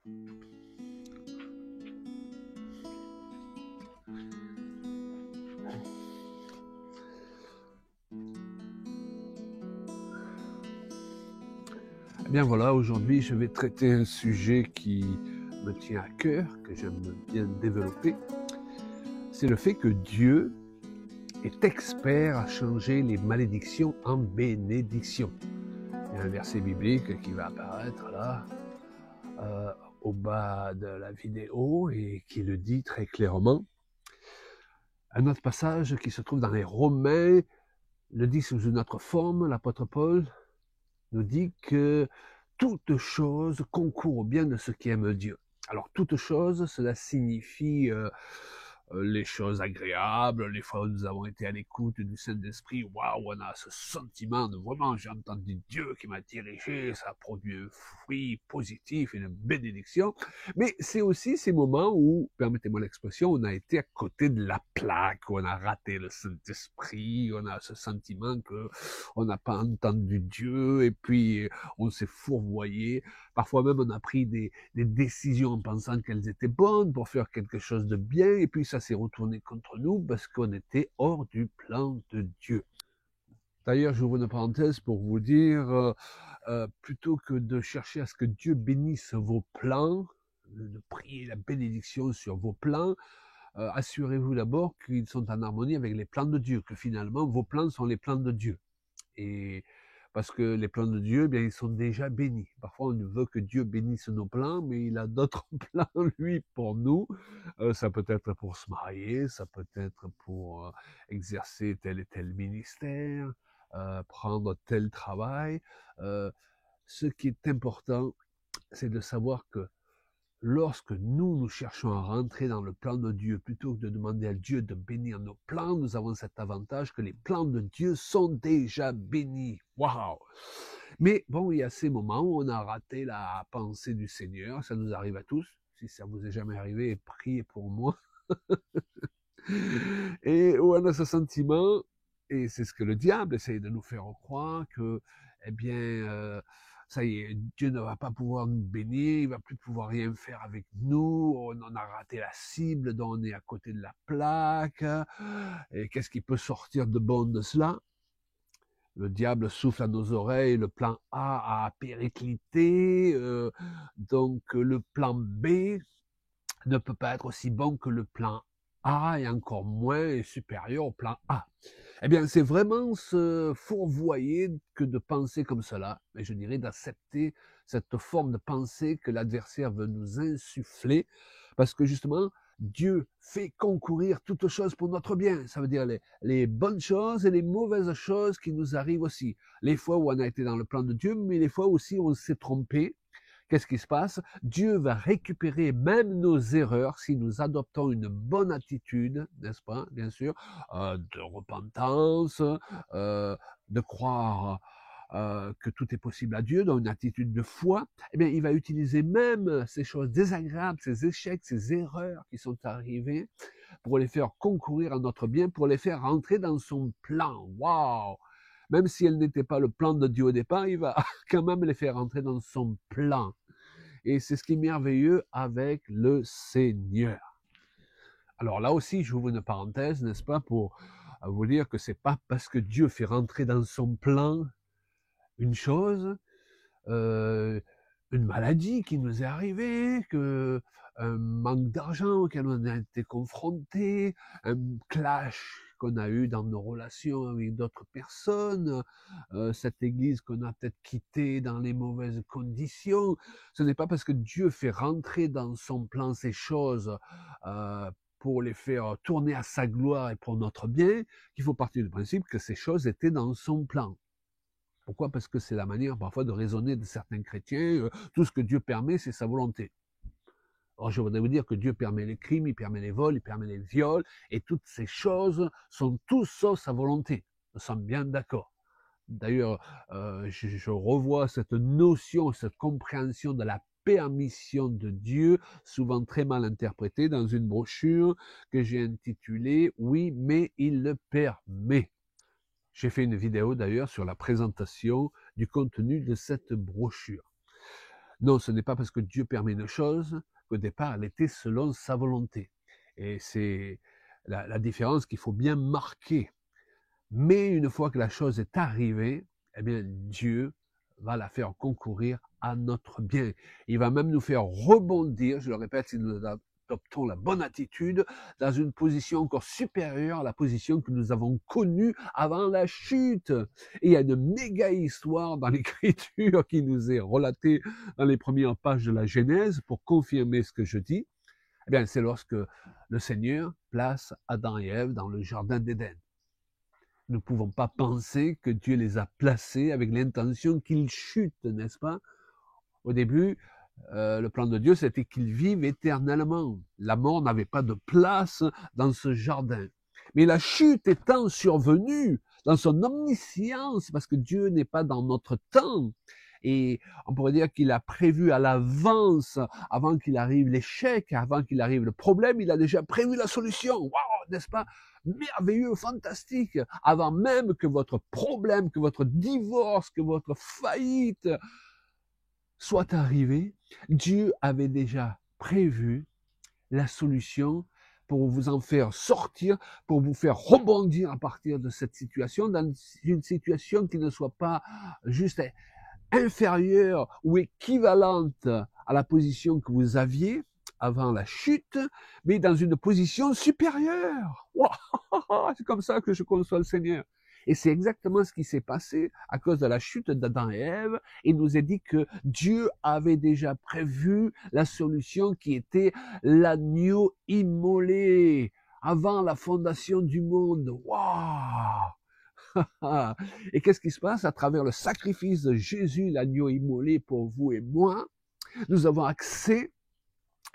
Eh bien voilà, aujourd'hui je vais traiter un sujet qui me tient à cœur, que j'aime bien développer. C'est le fait que Dieu est expert à changer les malédictions en bénédictions. Il y a un verset biblique qui va apparaître là, au bas de la vidéo, et qui le dit très clairement. Un autre passage qui se trouve dans les Romains le dit sous une autre forme. L'apôtre Paul nous dit que toute chose concourt au bien de ceux qui aiment Dieu. Alors, toute chose, cela signifie les choses agréables, les fois où nous avons été à l'écoute du Saint-Esprit, waouh, on a ce sentiment de vraiment, j'ai entendu Dieu qui m'a dirigé, ça a produit un fruit positif, une bénédiction. Mais c'est aussi ces moments où, permettez-moi l'expression, on a été à côté de la plaque, où on a raté le Saint-Esprit, on a ce sentiment que on n'a pas entendu Dieu, et puis on s'est fourvoyé. Parfois même, on a pris des décisions en pensant qu'elles étaient bonnes pour faire quelque chose de bien, et puis ça s'est retourné contre nous parce qu'on était hors du plan de Dieu. D'ailleurs, j'ouvre une parenthèse pour vous dire, plutôt que de chercher à ce que Dieu bénisse vos plans, de prier la bénédiction sur vos plans, assurez-vous d'abord qu'ils sont en harmonie avec les plans de Dieu, que finalement vos plans sont les plans de Dieu. Et parce que les plans de Dieu, eh bien, ils sont déjà bénis. Parfois, on veut que Dieu bénisse nos plans, mais il a d'autres plans, lui, pour nous. Ça peut être pour se marier, ça peut être pour exercer tel et tel ministère, prendre tel travail. Ce qui est important, c'est de savoir que lorsque nous cherchons à rentrer dans le plan de Dieu, plutôt que de demander à Dieu de bénir nos plans, nous avons cet avantage que les plans de Dieu sont déjà bénis. Waouh! Mais bon, il y a ces moments où on a raté la pensée du Seigneur, ça nous arrive à tous. Si ça vous est jamais arrivé, priez pour moi. Et où on a ce sentiment, et c'est ce que le diable essaye de nous faire croire, que, eh bien, ça y est, Dieu ne va pas pouvoir nous bénir, il va plus pouvoir rien faire avec nous, on en a raté la cible, donc on est à côté de la plaque, et qu'est-ce qui peut sortir de bon de cela? Le diable souffle à nos oreilles, le plan A a périclité, donc le plan B ne peut pas être aussi bon que le plan A, et encore moins supérieur au plan A. Eh bien, c'est vraiment se fourvoyer que de penser comme cela, mais je dirais d'accepter cette forme de pensée que l'adversaire veut nous insuffler, parce que justement, Dieu fait concourir toutes choses pour notre bien. Ça veut dire les bonnes choses et les mauvaises choses qui nous arrivent aussi. Les fois où on a été dans le plan de Dieu, mais les fois aussi où on s'est trompé. Qu'est-ce qui se passe? Dieu va récupérer même nos erreurs si nous adoptons une bonne attitude, n'est-ce pas, bien sûr, de repentance, de croire que tout est possible à Dieu, dans une attitude de foi. Eh bien, il va utiliser même ces choses désagréables, ces échecs, ces erreurs qui sont arrivées, pour les faire concourir à notre bien, pour les faire rentrer dans son plan. Waouh! Même si elles n'étaient pas le plan de Dieu au départ, il va quand même les faire rentrer dans son plan. Et c'est ce qui est merveilleux avec le Seigneur. Alors là aussi, j'ouvre une parenthèse, n'est-ce pas, pour vous dire que c'est pas parce que Dieu fait rentrer dans son plan une chose, une maladie qui nous est arrivée, un manque d'argent auquel on a été confronté, un clash qu'on a eu dans nos relations avec d'autres personnes, cette église qu'on a peut-être quittée dans les mauvaises conditions. Ce n'est pas parce que Dieu fait rentrer dans son plan ces choses pour les faire tourner à sa gloire et pour notre bien, qu'il faut partir du principe que ces choses étaient dans son plan. Pourquoi? Parce que c'est la manière parfois de raisonner de certains chrétiens. Tout ce que Dieu permet, c'est sa volonté. Or, je voudrais vous dire que Dieu permet les crimes, il permet les vols, il permet les viols, et toutes ces choses sont tout sauf sa volonté. Nous sommes bien d'accord. D'ailleurs, je revois cette notion, cette compréhension de la permission de Dieu, souvent très mal interprétée dans une brochure que j'ai intitulée « Oui, mais il le permet ». J'ai fait une vidéo d'ailleurs sur la présentation du contenu de cette brochure. Non, ce n'est pas parce que Dieu permet une chose qu'au départ, elle était selon sa volonté. Et c'est la différence qu'il faut bien marquer. Mais une fois que la chose est arrivée, eh bien, Dieu va la faire concourir à notre bien. Il va même nous faire rebondir, je le répète, si nous adoptons la bonne attitude, dans une position encore supérieure à la position que nous avons connue avant la chute. Et il y a une méga histoire dans l'Écriture qui nous est relatée dans les premières pages de la Genèse pour confirmer ce que je dis. Eh bien, c'est lorsque le Seigneur place Adam et Ève dans le jardin d'Éden. Nous ne pouvons pas penser que Dieu les a placés avec l'intention qu'ils chutent, n'est-ce pas? Au début, le plan de Dieu, c'était qu'ils vivent éternellement. La mort n'avait pas de place dans ce jardin. Mais la chute étant survenue dans son omniscience, parce que Dieu n'est pas dans notre temps, et on pourrait dire qu'il a prévu à l'avance, avant qu'il arrive l'échec, avant qu'il arrive le problème, il a déjà prévu la solution. Waouh, n'est-ce pas? Merveilleux, fantastique, avant même que votre problème, que votre divorce, que votre faillite soit arrivé, Dieu avait déjà prévu la solution pour vous en faire sortir, pour vous faire rebondir à partir de cette situation, dans une situation qui ne soit pas juste inférieure ou équivalente à la position que vous aviez avant la chute, mais dans une position supérieure. Wow, c'est comme ça que je conçois le Seigneur. Et c'est exactement ce qui s'est passé à cause de la chute d'Adam et Ève. Il nous est dit que Dieu avait déjà prévu la solution qui était l'agneau immolé avant la fondation du monde. Waouh! Et qu'est-ce qui se passe à travers le sacrifice de Jésus, l'agneau immolé pour vous et moi? Nous avons accès,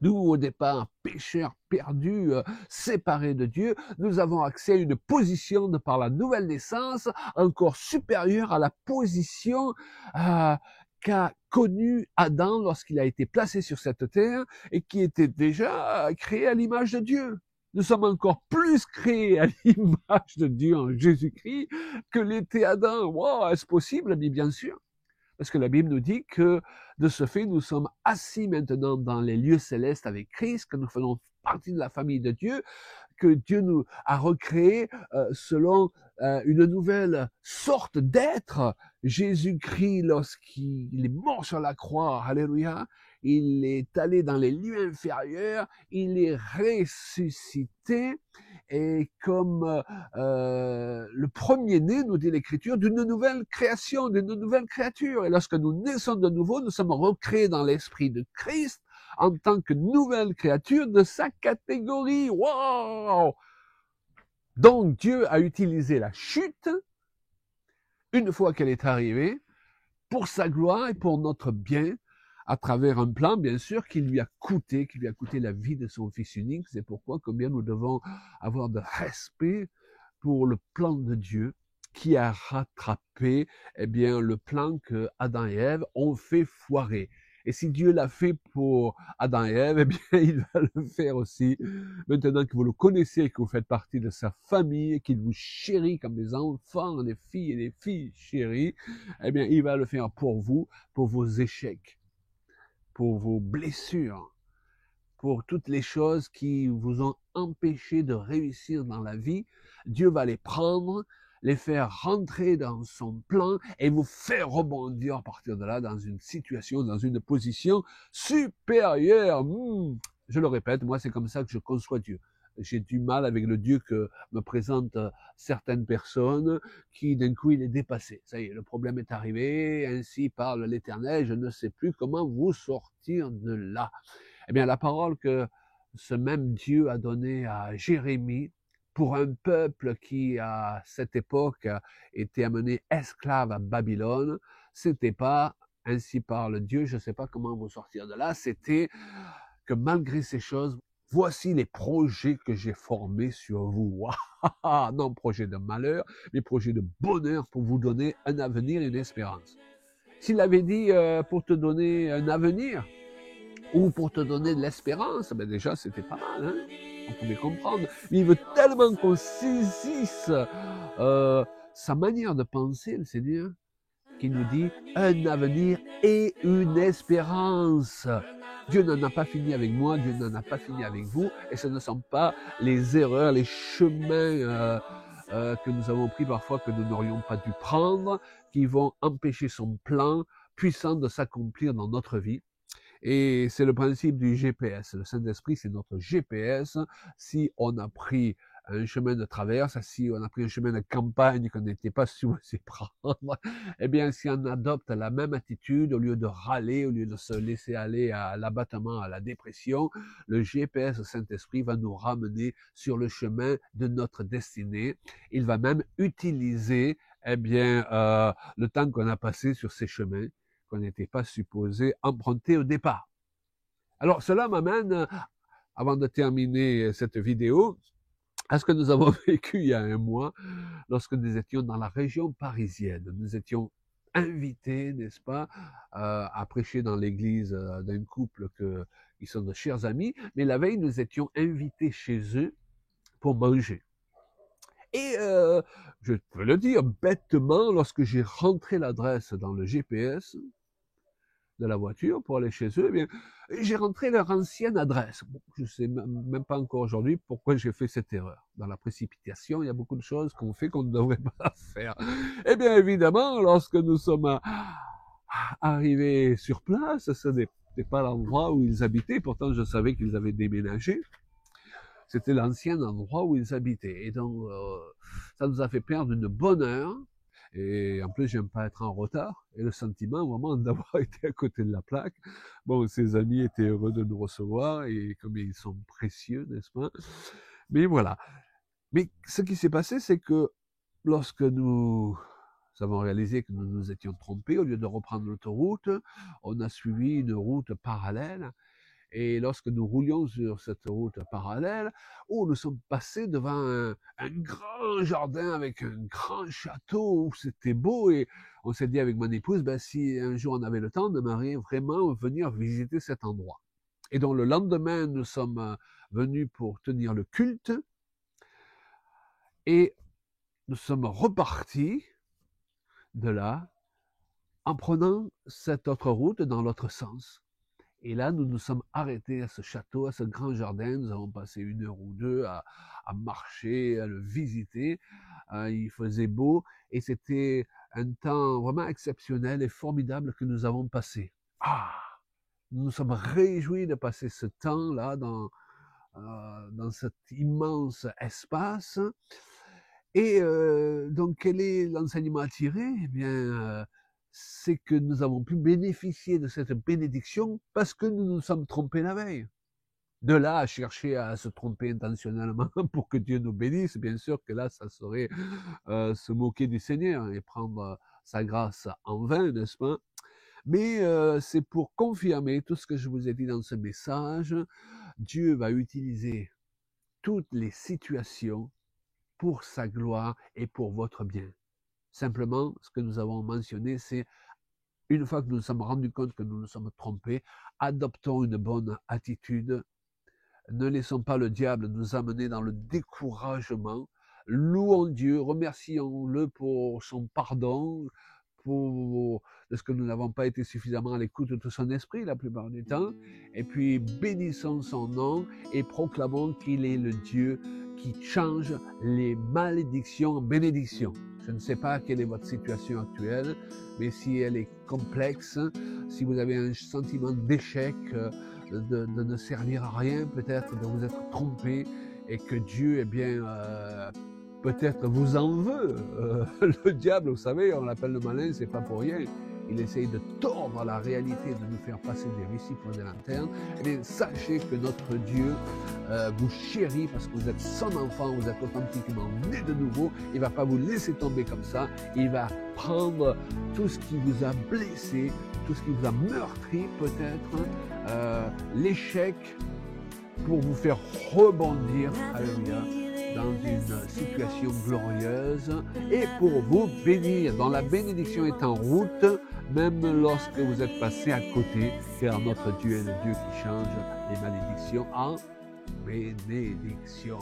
nous au départ pécheurs perdus, séparés de Dieu, nous avons accès à une position de par la nouvelle naissance encore supérieure à la position qu'a connue Adam lorsqu'il a été placé sur cette terre et qui était déjà créé à l'image de Dieu. Nous sommes encore plus créés à l'image de Dieu en Jésus-Christ que l'était Adam. Wow, est-ce possible? Mais bien sûr. Parce que la Bible nous dit que de ce fait, nous sommes assis maintenant dans les lieux célestes avec Christ, que nous faisons partie de la famille de Dieu, que Dieu nous a recréés selon une nouvelle sorte d'être. Jésus-Christ, lorsqu'il est mort sur la croix, alléluia, il est allé dans les lieux inférieurs, il est ressuscité, et comme le premier-né, nous dit l'Écriture, d'une nouvelle création, d'une nouvelle créature. Et lorsque nous naissons de nouveau, nous sommes recréés dans l'esprit de Christ en tant que nouvelle créature de sa catégorie. Wow! Donc Dieu a utilisé la chute, une fois qu'elle est arrivée, pour sa gloire et pour notre bien, à travers un plan, bien sûr, qui lui a coûté la vie de son Fils unique. C'est pourquoi combien nous devons avoir de respect pour le plan de Dieu qui a rattrapé, eh bien, le plan que Adam et Ève ont fait foirer. Et si Dieu l'a fait pour Adam et Ève, eh bien, il va le faire aussi. Maintenant que vous le connaissez, que vous faites partie de sa famille, qu'il vous chérit comme des enfants, des filles et des filles chéries, eh bien, il va le faire pour vous, pour vos échecs, pour vos blessures, pour toutes les choses qui vous ont empêché de réussir dans la vie. Dieu va les prendre, les faire rentrer dans son plan et vous faire rebondir à partir de là dans une situation, dans une position supérieure. Je le répète, moi c'est comme ça que je conçois Dieu. J'ai du mal avec le Dieu que me présentent certaines personnes qui d'un coup il est dépassé. Ça y est, le problème est arrivé, ainsi parle l'Éternel, je ne sais plus comment vous sortir de là. Eh bien, la parole que ce même Dieu a donnée à Jérémie pour un peuple qui, à cette époque, était amené esclave à Babylone, c'était pas, ainsi parle Dieu, je ne sais pas comment vous sortir de là, c'était que malgré ces choses, voici les projets que j'ai formés sur vous. Non projet de malheur, mais projet de bonheur pour vous donner un avenir et une espérance. S'il avait dit pour te donner un avenir, ou pour te donner de l'espérance, ben déjà c'était pas mal, hein, on pouvait comprendre. Mais il veut tellement qu'on saisisse sa manière de penser, le Seigneur, qui nous dit un avenir et une espérance. Dieu n'en a pas fini avec moi, Dieu n'en a pas fini avec vous, et ce ne sont pas les erreurs, les chemins que nous avons pris parfois que nous n'aurions pas dû prendre, qui vont empêcher son plan puissant de s'accomplir dans notre vie. Et c'est le principe du GPS. Le Saint-Esprit, c'est notre GPS. Si on a pris un chemin de traverse, si on a pris un chemin de campagne qu'on n'était pas supposé prendre, eh bien, si on adopte la même attitude, au lieu de râler, au lieu de se laisser aller à l'abattement, à la dépression, le GPS, le Saint-Esprit, va nous ramener sur le chemin de notre destinée. Il va même utiliser, le temps qu'on a passé sur ces chemins qu'on n'était pas supposé emprunter au départ. Alors, cela m'amène, avant de terminer cette vidéo, à ce que nous avons vécu il y a un mois, lorsque nous étions dans la région parisienne. Nous étions invités, n'est-ce pas, à prêcher dans l'église d'un couple qui sont de chers amis, mais la veille, nous étions invités chez eux pour manger. Et je peux le dire bêtement, lorsque j'ai rentré l'adresse dans le GPS de la voiture pour aller chez eux, eh bien, j'ai rentré leur ancienne adresse. Bon, je ne sais même pas encore aujourd'hui pourquoi j'ai fait cette erreur. Dans la précipitation, il y a beaucoup de choses qu'on fait qu'on ne devrait pas faire. Eh bien, évidemment, lorsque nous sommes arrivés sur place, ce n'était pas l'endroit où ils habitaient. Pourtant, je savais qu'ils avaient déménagé. C'était l'ancien endroit où ils habitaient. Et donc, ça nous a fait perdre une bonne heure. Et en plus, j'aime pas être en retard. Et le sentiment, vraiment, d'avoir été à côté de la plaque. Bon, ses amis étaient heureux de nous recevoir. Et comme ils sont précieux, n'est-ce pas? Mais voilà. Mais ce qui s'est passé, c'est que lorsque nous avons réalisé que nous nous étions trompés, au lieu de reprendre l'autoroute, on a suivi une route parallèle. Et lorsque nous roulions sur cette route parallèle, nous sommes passés devant un grand jardin avec un grand château où c'était beau, et on s'est dit avec mon épouse, si un jour on avait le temps, on aimerait vraiment venir visiter cet endroit. Et donc le lendemain, nous sommes venus pour tenir le culte, et nous sommes repartis de là en prenant cette autre route dans l'autre sens. Et là, nous nous sommes arrêtés à ce château, à ce grand jardin. Nous avons passé 1 heure ou 2 à marcher, à le visiter. Il faisait beau et c'était un temps vraiment exceptionnel et formidable que nous avons passé. Nous nous sommes réjouis de passer ce temps-là dans cet immense espace. Et donc, quel est l'enseignement à tirer? Eh bien, c'est que nous avons pu bénéficier de cette bénédiction parce que nous nous sommes trompés la veille. De là à chercher à se tromper intentionnellement pour que Dieu nous bénisse, bien sûr que là, ça serait se moquer du Seigneur et prendre sa grâce en vain, n'est-ce pas? Mais c'est pour confirmer tout ce que je vous ai dit dans ce message. Dieu va utiliser toutes les situations pour sa gloire et pour votre bien. Simplement, ce que nous avons mentionné, c'est une fois que nous nous sommes rendus compte que nous nous sommes trompés, adoptons une bonne attitude. Ne laissons pas le diable nous amener dans le découragement. Louons Dieu, remercions-le pour son pardon, de ce que nous n'avons pas été suffisamment à l'écoute de son esprit la plupart du temps. Et puis bénissons son nom et proclamons qu'il est le Dieu qui change les malédictions en bénédictions. Je ne sais pas quelle est votre situation actuelle, mais si elle est complexe, si vous avez un sentiment d'échec, de ne servir à rien, peut-être de vous être trompé, et que Dieu, peut-être vous en veut. Le diable, vous savez, on l'appelle le malin, c'est pas pour rien. Il essaye de tordre la réalité, de nous faire passer des récits pour des lanternes. Eh bien, sachez que notre Dieu vous chérit parce que vous êtes son enfant, vous êtes authentiquement né de nouveau. Il ne va pas vous laisser tomber comme ça. Il va prendre tout ce qui vous a blessé, tout ce qui vous a meurtri peut-être, l'échec, pour vous faire rebondir, alléluia, dans une situation glorieuse et pour vous bénir. Dans la bénédiction est en route, même lorsque vous êtes passé à côté, car notre Dieu est le Dieu qui change les malédictions en bénédictions.